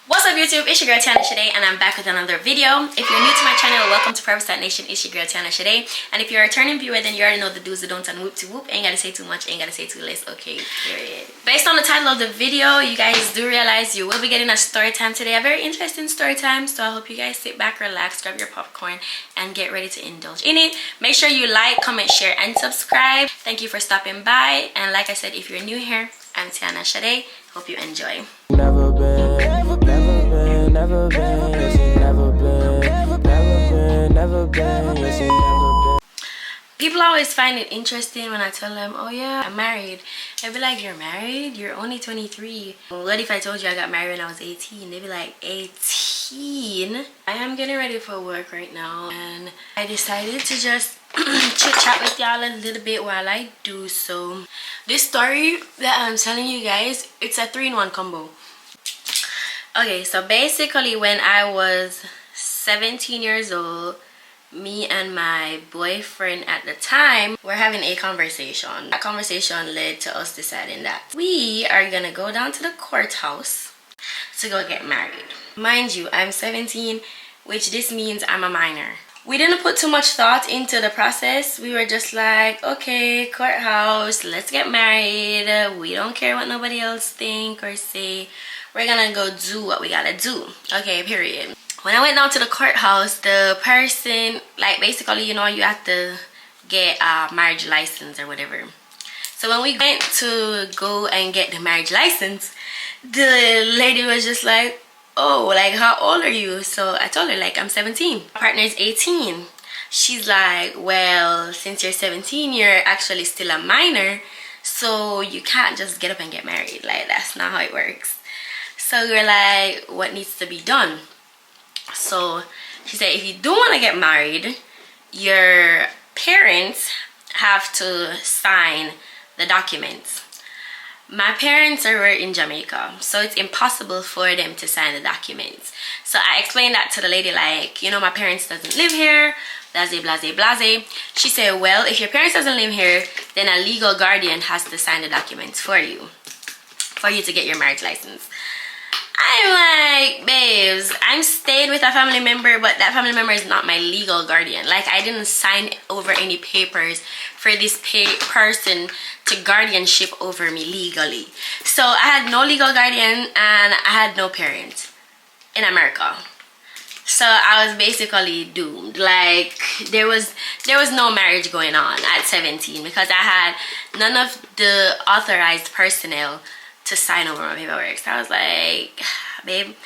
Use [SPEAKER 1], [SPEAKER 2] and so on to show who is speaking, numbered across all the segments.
[SPEAKER 1] What's up YouTube, it's your girl TiannahShadae and I'm back with another video. If you're new to my channel, welcome to Purpose Nation. It's your girl TiannahShadae, and if you're a returning viewer, then you already know the do's, the don'ts, and whoop to whoop. Ain't gotta say too much, ain't gotta say too less, okay, period. Based on the title of the video, you guys do realize you will be getting a story time today, a very interesting story time. So I hope you guys sit back, relax, grab your popcorn and get ready to indulge in it. Make sure you like, comment, share and subscribe. Thank you for stopping by, and like I said, if you're new here, I'm TiannahShadae. Hope you enjoy.
[SPEAKER 2] Never been, never been, never been, yes, you never been, never been, never been, yes, you never been.
[SPEAKER 1] People always find it interesting when I tell them, oh yeah, I'm married. They'll be like, you're married? You're only 23. What if I told you I got married when I was 18? They'd be like, 18? I am getting ready for work right now, and I decided to just chit chat with y'all a little bit while I do so. This story that I'm telling you guys, it's a 3-in-1 combo. Okay, so basically when I was 17 years old, me and my boyfriend at the time were having a conversation. That conversation led to us deciding that we are gonna go down to the courthouse to go get married. Mind you, I'm 17, which this means I'm a minor. We didn't put too much thought into the process. We were just like, okay, courthouse, let's get married. We don't care what nobody else think or say. We're gonna go do what we gotta do. Okay, period. When I went down to the courthouse, the person, like, basically, you know, you have to get a marriage license or whatever. So when we went to go and get the marriage license, the lady was just like, oh, like, how old are you? So I told her, like, I'm 17. My partner is 18. She's like, well, since you're 17, you're actually still a minor, so you can't just get up and get married. Like, that's not how it works. So we were like, what needs to be done? So she said, if you do want to get married, your parents have to sign the documents. My parents are in Jamaica, so it's impossible for them to sign the documents. So I explained that to the lady, like, you know, my parents doesn't live here, blase, blase, blase. She said, well, if your parents doesn't live here, then a legal guardian has to sign the documents for you to get your marriage license. I'm like, babes, I'm staying with a family member, but that family member is not my legal guardian. Like, I didn't sign over any papers for this person to guardianship over me legally. So I had no legal guardian and I had no parent in America. So I was basically doomed. Like, there was no marriage going on at 17 because I had none of the authorized personnel to sign over my paperwork. So I was like, babe,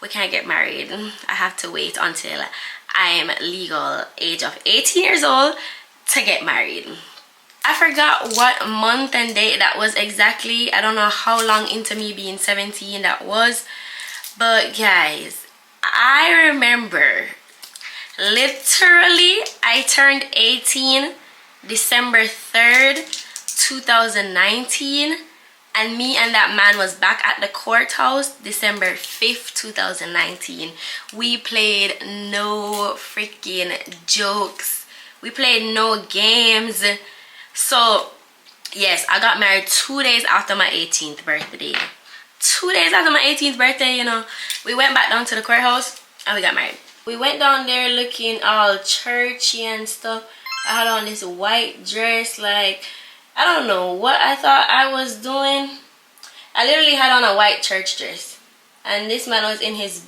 [SPEAKER 1] we can't get married. I have to wait until I am legal age of 18 years old to get married. I forgot what month and date that was exactly. I don't know how long into me being 17 that was. But guys, I remember literally I turned 18 December 3rd, 2019. And me and that man was back at the courthouse December 5th, 2019. We played no freaking jokes. We played no games. So, yes, I got married 2 days after my 18th birthday. 2 days after my 18th birthday, you know. We went back down to the courthouse and we got married. We went down there looking all churchy and stuff. I had on this white dress, like, I don't know what I thought I was doing. I literally had on a white church dress. And this man was in his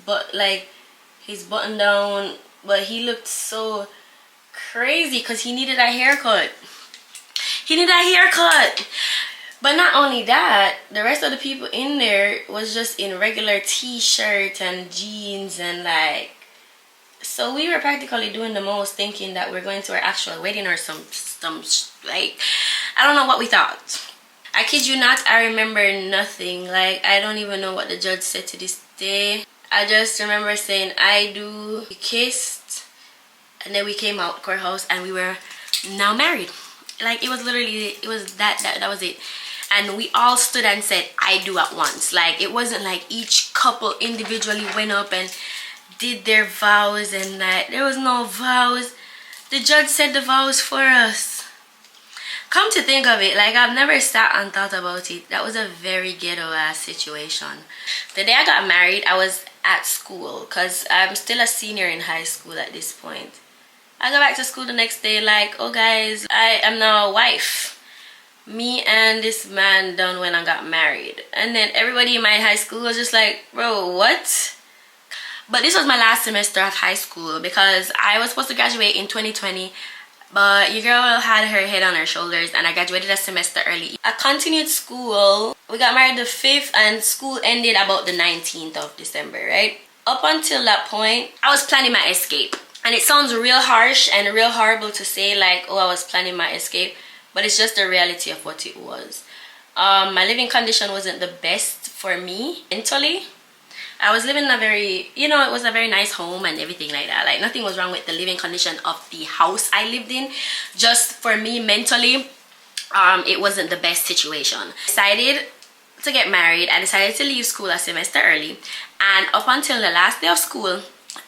[SPEAKER 1] his button down. But he looked so crazy because he needed a haircut. He needed a haircut. But not only that, the rest of the people in there was just in regular t-shirt and jeans and like. So we were practically doing the most, thinking that we're going to our actual wedding or some like, I don't know what we thought. I kid you not, I remember nothing. Like, I don't even know what the judge said to this day. I just remember saying, I do. We kissed, and then we came out courthouse, and we were now married. Like, it was literally, it was that was it. And we all stood and said, I do at once. Like, it wasn't like each couple individually went up and did their vows, and that there was no vows. The judge said the vows for us. Come to think of it, like, I've never sat and thought about it. That was a very ghetto ass situation. The day I got married, I was at school because I'm still a senior in high school at this point. I go back to school the next day like, oh guys, I am now a wife. Me and this man done when I got married. And then everybody in my high school was just like, bro, what? But this was my last semester of high school because I was supposed to graduate in 2020. But your girl had her head on her shoulders and I graduated a semester early. I continued school. We got married the 5th and school ended about the 19th of December, right? Up until that point, I was planning my escape. And it sounds real harsh and real horrible to say like, oh, I was planning my escape. But it's just the reality of what it was. My living condition wasn't the best for me mentally. I was living in a very, you know, it was a very nice home and everything like that. Like nothing was wrong with the living condition of the house I lived in. Just for me mentally, it wasn't the best situation. I decided to get married. I decided to leave school a semester early. And up until the last day of school,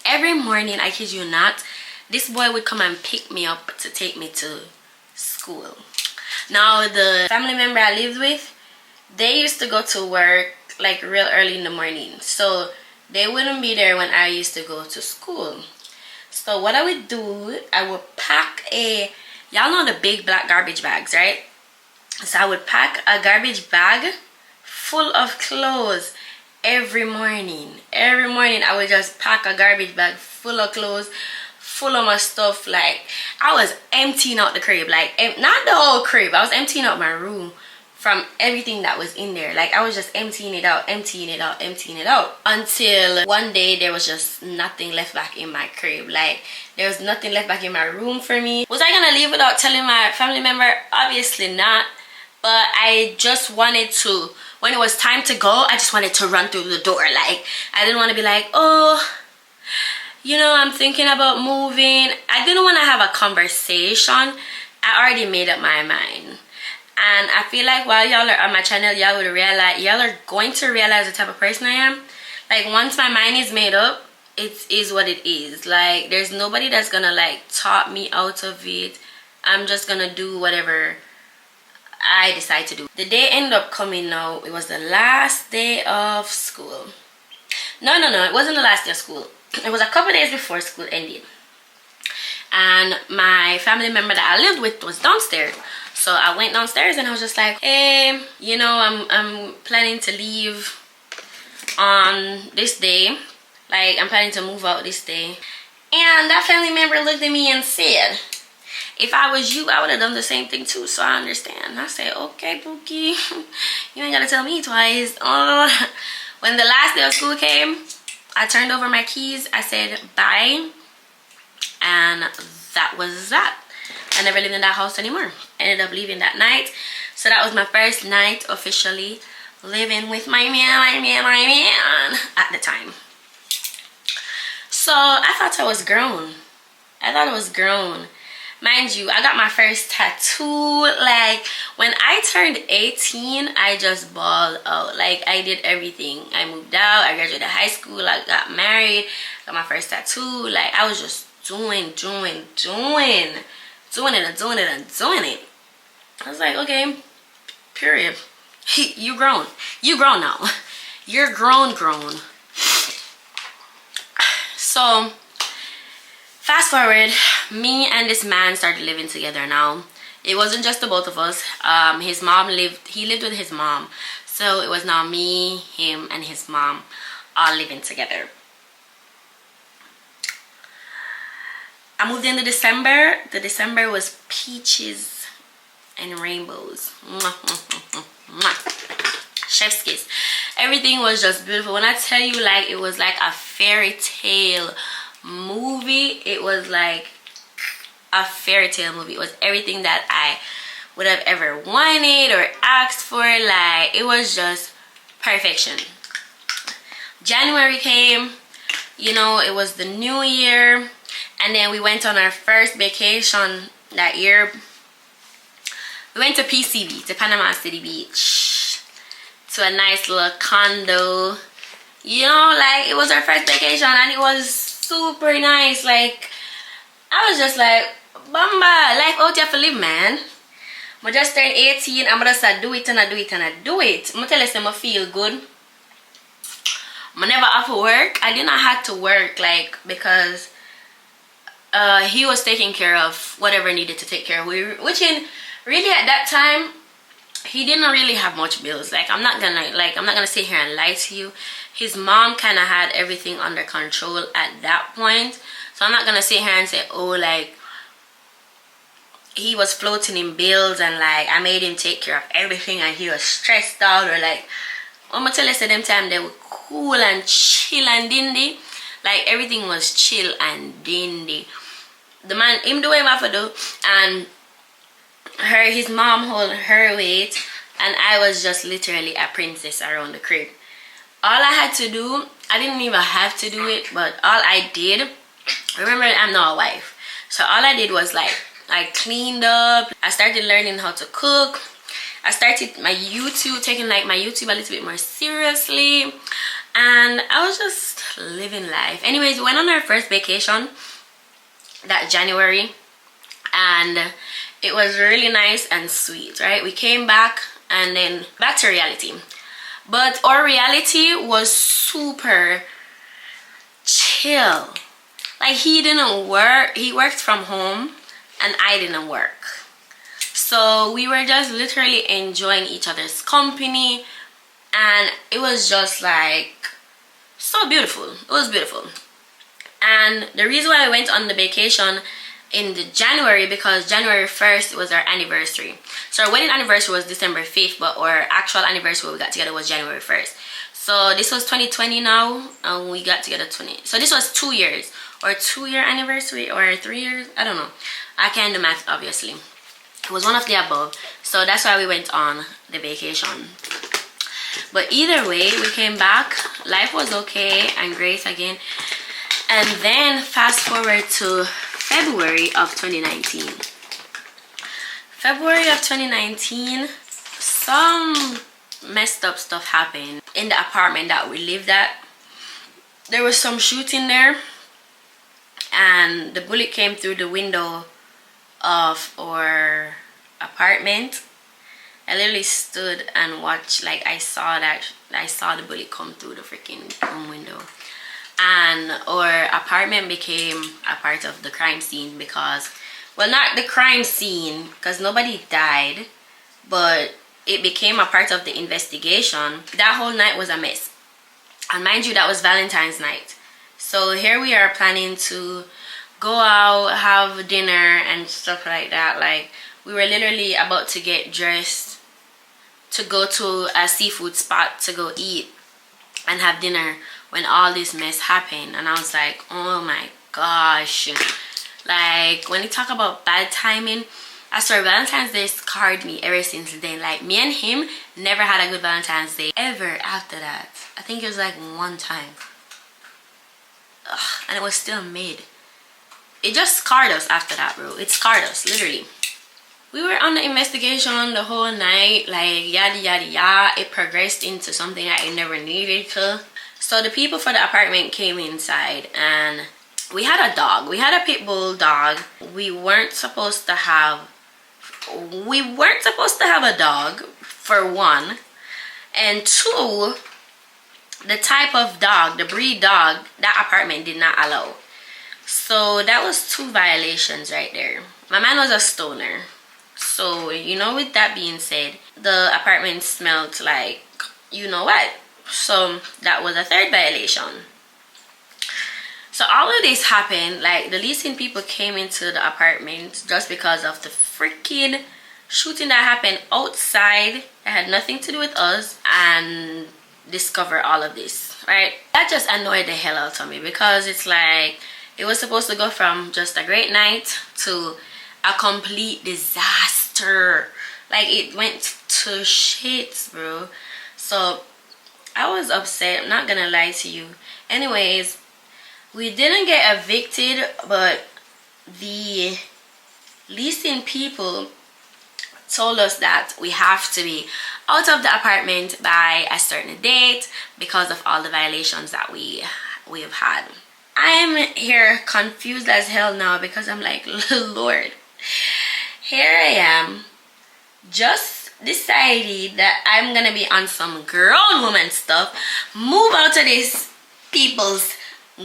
[SPEAKER 1] every morning, I kid you not, this boy would come and pick me up to take me to school. Now, the family member I lived with, they used to go to work like real early in the morning. So they wouldn't be there when I used to go to school. So what I would do, I would pack y'all know the big black garbage bags, right? So I would pack a garbage bag full of clothes every morning. Every morning I would just pack a garbage bag full of clothes, full of my stuff. Like I was emptying out the crib, like not the whole crib, I was emptying out my room from everything that was in there. Like I was just emptying it out, emptying it out, emptying it out, until one day there was just nothing left back in my crib. Like there was nothing left back in my room for me. Was I gonna leave without telling my family member? Obviously not. But I just wanted to, when it was time to go, I just wanted to run through the door. Like I didn't want to be like, oh, you know, I'm thinking about moving. I didn't want to have a conversation. I already made up my mind. And I feel like while y'all are on my channel, y'all would realize, y'all are going to realize the type of person I am. Like once my mind is made up, it is what it is. Like there's nobody that's gonna like talk me out of it. I'm just gonna do whatever I decide to do. The day ended up coming now. It was the last day of school. No, it wasn't the last day of school. It was a couple days before school ended. And my family member that I lived with was downstairs. So I went downstairs and I was just like, hey, you know, I'm planning to leave on this day. Like I'm planning to move out this day. And that family member looked at me and said, if I was you, I would have done the same thing too. So I understand. I said, okay, Pookie, you ain't gotta tell me twice. Oh. When the last day of school came, I turned over my keys. I said bye. And that was that. I never lived in that house anymore. Ended up leaving that night. So that was my first night officially living with my man at the time. So I thought I was grown. I thought I was grown. Mind you, I got my first tattoo. Like when I turned 18, I just balled out. Like I did everything. I moved out, I graduated high school, I got married, got my first tattoo. Like I was just doing it. I was like, okay, period. You grown now. You're grown. So fast forward, me and this man started living together now. It wasn't just the both of us. His mom he lived with his mom. So it was now me, him, and his mom all living together. I moved in December. The December was peaches and rainbows. Chef's kiss. Everything was just beautiful. When I tell you, like, it was like a fairy tale movie. It was like a fairy tale movie. It was everything that I would have ever wanted or asked for. Like, it was just perfection. January came, you know, it was the new year. And then we went on our first vacation that year. We went to PCB, to Panama City Beach, to a nice little condo. You know, like, it was our first vacation and it was super nice. Like, I was just like, Bamba, life out here for live, man. I just turned 18, I'm just do it and I do it and I do it. I'm gonna tell you, I feel good. I never off of work. I did not have to work, like, because he was taking care of whatever needed to take care of. Which in really at that time, he didn't really have much bills. Like, I'm not gonna sit here and lie to you. His mom kind of had everything under control at that point. So I'm not gonna sit here and say, oh, like, he was floating in bills and like I made him take care of everything and he was stressed out, or like, I'm gonna tell you, at them time they were cool and chill and dindy. Like, everything was chill and dindy. The man, him do what him have to do, and his mom hold her weight, and I was just literally a princess around the crib. All I had to do, I didn't even have to do it, but all I did, remember, I'm not a wife, so all I did was like, I cleaned up, I started learning how to cook, I started my YouTube, taking like my YouTube a little bit more seriously, and I was just living life. Anyways, we went on our first vacation that January, and it was really nice and sweet, right? We came back, and then back to reality. But our reality was super chill. Like, he didn't work, he worked from home, and I didn't work. So we were just literally enjoying each other's company, and it was just like so beautiful. It was beautiful. And the reason why I went on the vacation in the January, because January 1st was our anniversary. So our wedding anniversary was December 5th, but our actual anniversary when we got together was January 1st. So this was 2020 now, and we got together 20. So this was 2 years, or 2-year anniversary, or 3 years, I don't know. I can't do math, obviously. It was one of the above. So that's why we went on the vacation. But either way, we came back. Life was okay and great again. And then fast forward to February of 2019. February of 2019, some messed up stuff happened in the apartment that we lived at. There was some shooting there, and the bullet came through the window of our apartment. I literally stood and watched, like, I saw the bullet come through the freaking window, and our apartment became a part of the crime scene. Because, well, not the crime scene because nobody died, but it became a part of the investigation. That whole night was a mess, and mind you, that was Valentine's night. So here we are planning to go out, have dinner and stuff like that. Like, we were literally about to get dressed to go to a seafood spot to go eat and have dinner when all this mess happened. And I was like, oh my gosh. Like, when you talk about bad timing, I swear Valentine's Day scarred me ever since then. Like, me and him never had a good Valentine's Day ever after that. I think it was like one time. Ugh, and it was still mid. It just scarred us after that, bro. It scarred us, literally. We were on the investigation the whole night, like, yada yada yada. It progressed into something that it never needed to. So the people for the apartment came inside, and we had a dog. We had a pit bull dog. We weren't supposed to have a dog, for one. And two, the type of dog, the breed dog, that apartment did not allow. So that was 2 violations right there. My man was a stoner. So, you know, with that being said, the apartment smelled like, you know what? So that was a 3rd violation. So all of this happened, like, the leasing people came into the apartment just because of the freaking shooting that happened outside. It had nothing to do with us, and discover all of this, right? That just annoyed the hell out of me, because it's like, it was supposed to go from just a great night to a complete disaster. Like, it went to shit, bro. So I was upset, I'm not gonna lie to you. Anyways, we didn't get evicted, but the leasing people told us that we have to be out of the apartment by a certain date because of all the violations that we have had. I'm here confused as hell now, because I'm like, Lord, here I am, just decided that I'm gonna be on some grown woman stuff, move out of this people's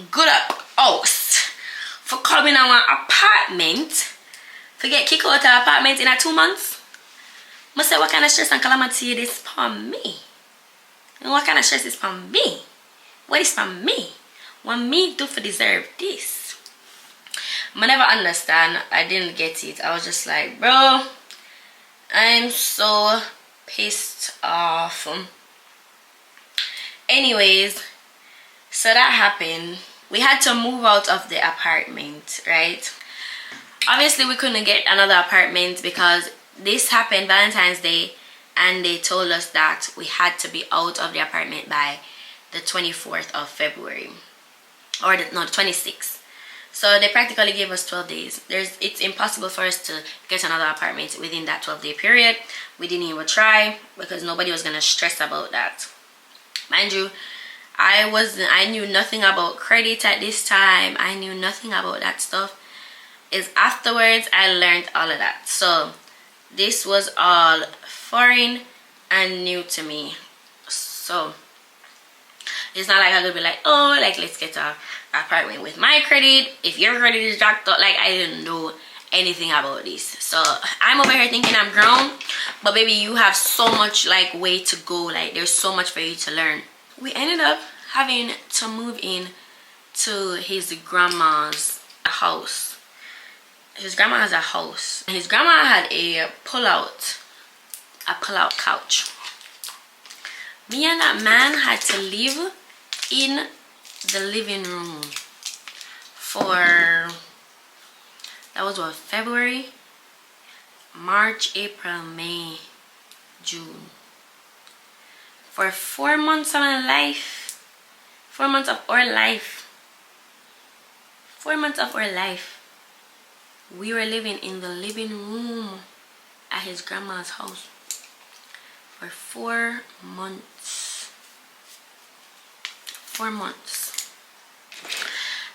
[SPEAKER 1] good up house for coming on an apartment, for get kicked out of the apartment in a 2 months. I say, what kind of stress and calamity is this for me? And what kind of stress is for me? What is for me? What me do for deserve this? I never understand. I didn't get it. I was just like, bro, I'm so pissed off. Anyways, so that happened. We had to move out of the apartment, right? Obviously, we couldn't get another apartment because this happened Valentine's Day, and they told us that we had to be out of the apartment by the 24th of February, or the 26th. So they practically gave us 12 days. It's impossible for us to get another apartment within that 12-day period. We didn't even try because nobody was gonna stress about that. Mind you, I knew nothing about credit at this time. I knew nothing about that stuff. It's afterwards I learned all of that. So this was all foreign and new to me. So it's not like I could be like, oh, like let's get a apartment with my credit. If your credit is jacked up, like I didn't know anything about this. So I'm over here thinking I'm grown, but baby, you have so much like way to go. Like there's so much for you to learn. We ended up having to move in to his grandma's house. His grandma has a house. His grandma had a pull-out couch. Me and that man had to live in the living room for, that was what, February, March, April, May, June. For 4 months of my life. 4 months of our life. 4 months of our life. We were living in the living room at his grandma's house for 4 months. 4 months.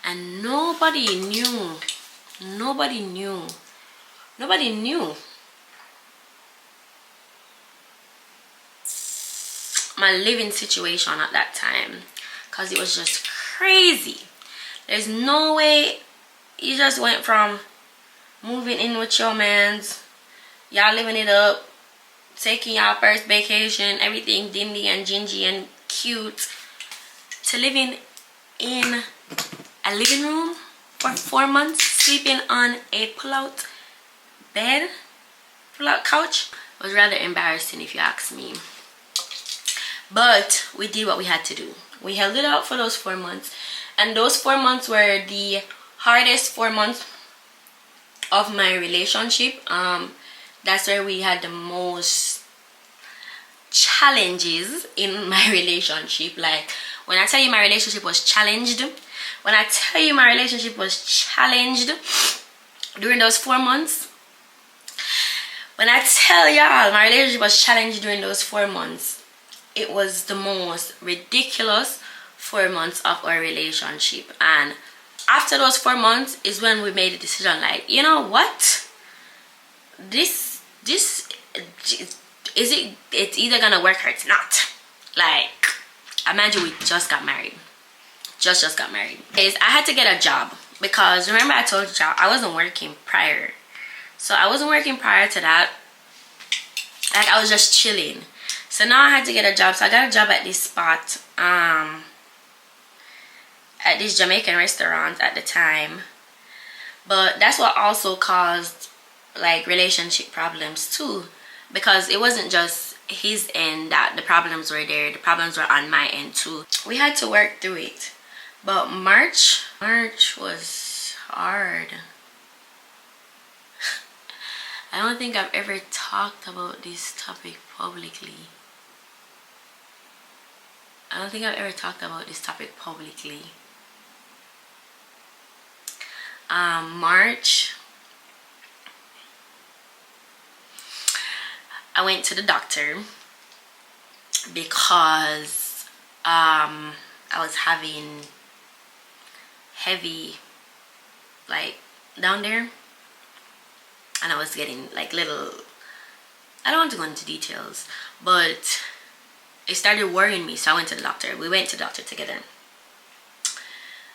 [SPEAKER 1] And nobody knew. Nobody knew. Nobody knew. My living situation at that time, because it was just crazy. There's no way you just went from moving in with your mans, y'all living it up, taking y'all first vacation, everything dingy and gingy and cute, to living in a living room for 4 months, sleeping on a pull-out bed, pull-out couch. It was rather embarrassing if you ask me. But we did what we had to do. We held it out for those 4 months, and those 4 months were the hardest 4 months of my relationship. That's where we had the most challenges in my relationship. Like when I tell you my relationship was challenged, during those 4 months, when I tell y'all my relationship was challenged during those 4 months, it was the most ridiculous 4 months of our relationship. And after those 4 months is when we made a decision, like, you know what, this is it's either gonna work or it's not. Like, imagine we just got married. Just got married. I had to get a job because remember I told you I wasn't working prior. So I wasn't working prior to that. Like I was just chilling. So now I had to get a job. So I got a job at this spot, at this Jamaican restaurant at the time. But that's what also caused like relationship problems too, because it wasn't just his end that the problems were there. The problems were on my end too. We had to work through it. But March was hard. I don't think I've ever talked about this topic publicly. March, I went to the doctor because I was having heavy, like, down there, and I was getting like little I don't want to go into details, but it started worrying me, so I went to the doctor. We went to the doctor together.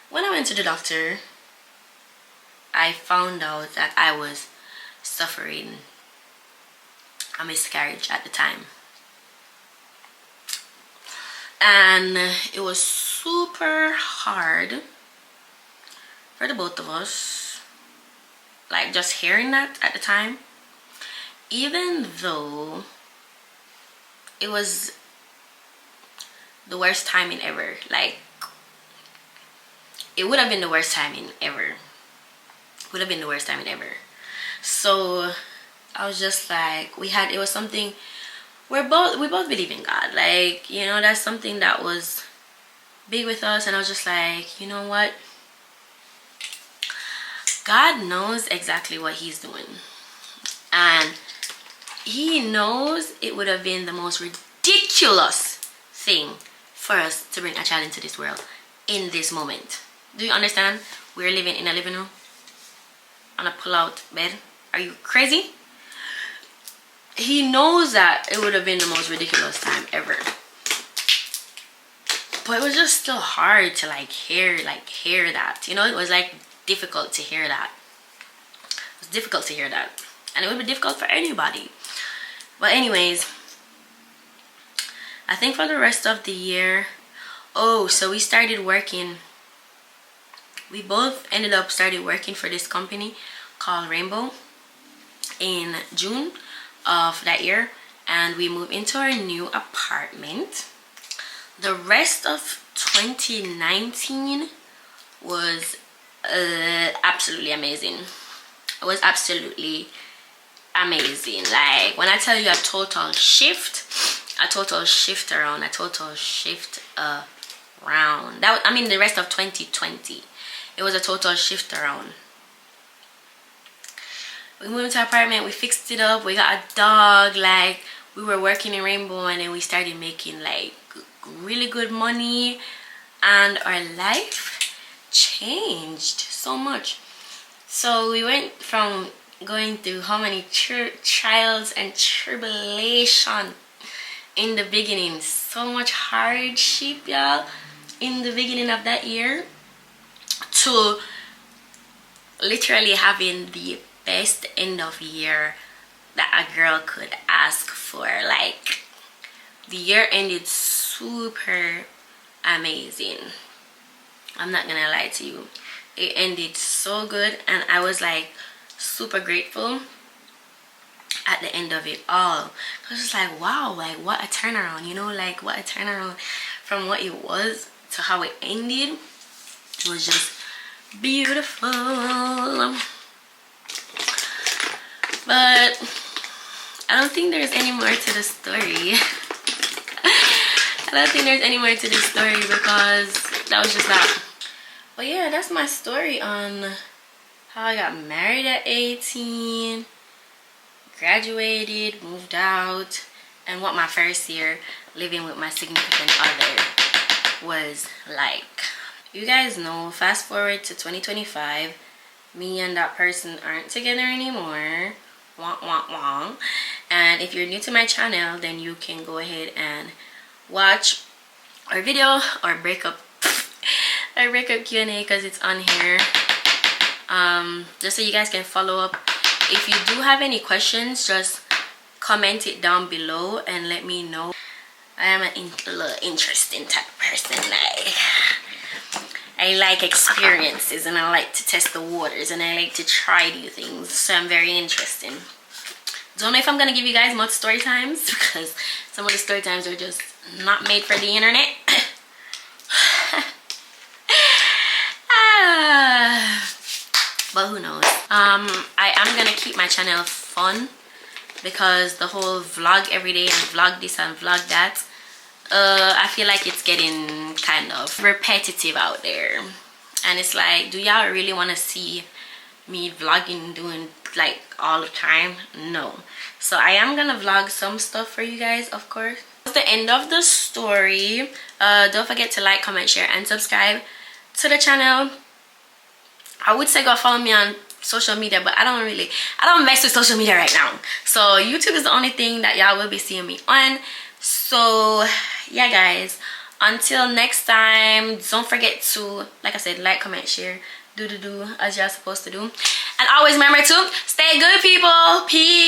[SPEAKER 1] When I went to the doctor, I found out that I was suffering a miscarriage at the time. And it was super hard for the both of us, like just hearing that at the time, even though it was the worst timing ever. Like, it would have been the worst timing ever. Would have been the worst timing ever. So I was just like, it was something we both believe in God, like, you know, that's something that was big with us. And I was just like, you know what, God knows exactly what he's doing, and he knows it would have been the most ridiculous thing for us to bring a child into this world in this moment. Do you understand? We're living in a living room on a pull-out bed. Are you crazy? He knows that it would have been the most ridiculous time ever. But it was just still hard to hear that. You know, it was like difficult to hear that. It was difficult to hear that. And it would be difficult for anybody. But anyways, I think for the rest of the year, so we started working. We both ended up started working for this company called Rainbow in June of that year, and we moved into our new apartment. The rest of 2019 was absolutely amazing. It was absolutely amazing. Like, when I tell you a total shift around. That, I mean, the rest of 2020, it was a total shift around. We moved into our apartment, we fixed it up, we got a dog. Like, we were working in Rainbow, and then we started making like really good money, and our life changed so much. So we went from going through how many trials and tribulation in the beginning, so much hardship, y'all, in the beginning of that year, to literally having the best end of year that a girl could ask for. Like, the year ended super amazing. I'm not gonna lie to you, it ended so good, and I was like super grateful at the end of it all. I was just like, wow, like, what a turnaround, you know, like, what a turnaround from what it was to how it ended. It was just beautiful. But I don't think there's any more to the story. I don't think there's any more to the story, because that was just that. But yeah, that's my story on how I got married at 18, graduated, moved out, and what my first year living with my significant other was like. You guys know, fast forward to 2025, me and that person aren't together anymore. Wah, wah, wah. And if you're new to my channel, then you can go ahead and watch our video, or breakup Q&A, because it's on here, just so you guys can follow up. If you do have any questions, just comment it down below and let me know. I am a little interesting type of person. Like, I like experiences, and I like to test the waters, and I like to try new things. So I'm very interesting. Don't know if I'm gonna give you guys much story times, because some of the story times are just not made for the internet. But who knows. I am gonna keep my channel fun, because the whole vlog every day and vlog this and vlog that, I feel like it's getting kind of repetitive out there, and it's like, do y'all really want to see me vlogging, doing like all the time? No. So I am gonna vlog some stuff for you guys, of course. That's the end of the story. Don't forget to like, comment, share, and subscribe to the channel. I would say go follow me on social media, but I don't mess with social media right now. So YouTube is the only thing that y'all will be seeing me on. So yeah guys, until next time, don't forget to, like I said, like, comment, share, do as y'all supposed to do, and always remember to stay good, people. Peace.